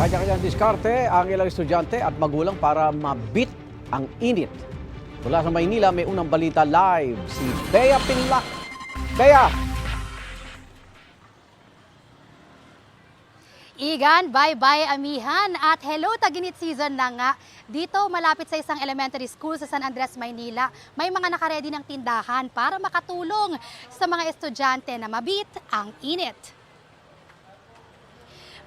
Kanya-kanyang diskarte ang ilang estudyante at magulang para mabit ang init. Mula sa Maynila, may unang balita live si Bea Pinlac. Bea! Igan, bye-bye amihan at hello Taginit season na nga. Dito malapit sa isang elementary school sa San Andres, Maynila, may mga nakaredy ng tindahan para makatulong sa mga estudyante na mabit ang init.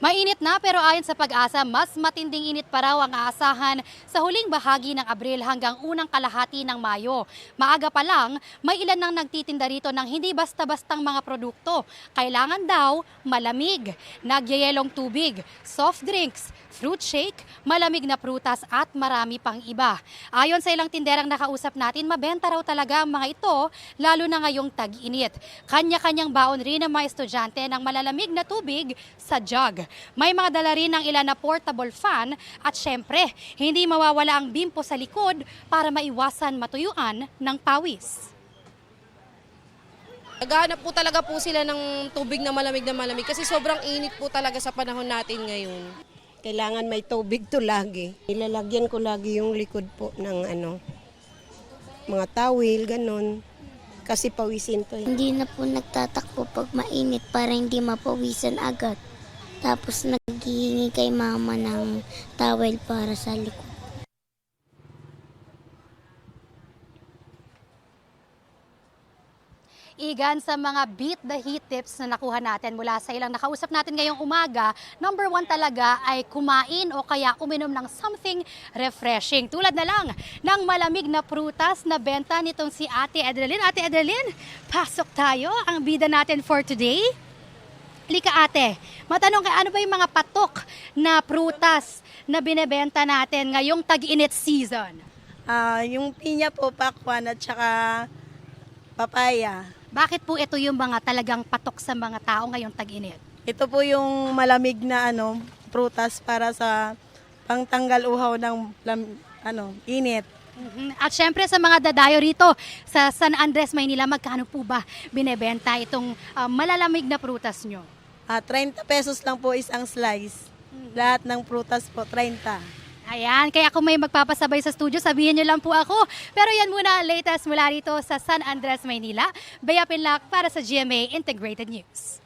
Mainit na pero ayon sa Pag-asa, mas matinding init pa raw ang aasahan sa huling bahagi ng Abril hanggang unang kalahati ng Mayo. Maaga pa lang, may ilan nang nagtitinda rito ng hindi basta-bastang mga produkto. Kailangan daw malamig, nagyayelong tubig, soft drinks, fruit shake, malamig na prutas at marami pang iba. Ayon sa ilang tinderang nakausap natin, mabenta raw talaga ang mga ito lalo na ngayong tag-init. Kanya-kanyang baon rin ng mga estudyante ng malalamig na tubig sa jug. May mga dala rin ng ilan na portable fan at syempre, hindi mawawala ang bimpo sa likod para maiwasan matuyuan ng pawis. Naghahanap po talaga po sila ng tubig na malamig kasi sobrang init po talaga sa panahon natin ngayon. Kailangan may tubig to lagi. Ilalagyan ko lagi yung likod po ng mga tawil, ganun. Kasi pawisin to. Hindi na po nagtatakbo pag mainit para hindi mapawisan agad. Tapos naghihingi kay mama ng towel para sa likod. Igan, sa mga beat the heat tips na nakuha natin mula sa ilang nakausap natin ngayong umaga, number 1 talaga ay kumain o kaya uminom ng something refreshing. Tulad na lang ng malamig na prutas na benta nitong si Ate Edralyn. Ate Edralyn, pasok tayo. Ang bida natin for today. Lika ate, matanong ka, ano ba yung mga patok na prutas na binebenta natin ngayong tag-init season? Yung pinya po, pakwan at saka papaya. Bakit po ito yung mga talagang patok sa mga tao ngayong tag-init? Ito po yung malamig na prutas para sa pangtanggal uhaw ng init. At syempre sa mga dadayo rito sa San Andres, Maynila, magkano po ba binebenta itong malalamig na prutas nyo? 30 pesos lang po isang slice. Lahat ng prutas po, 30. Ayan, kaya kung may magpapasabay sa studio, sabihin nyo lang po ako. Pero yan muna, latest mula rito sa San Andres, Maynila. Bea Pinlac para sa GMA Integrated News.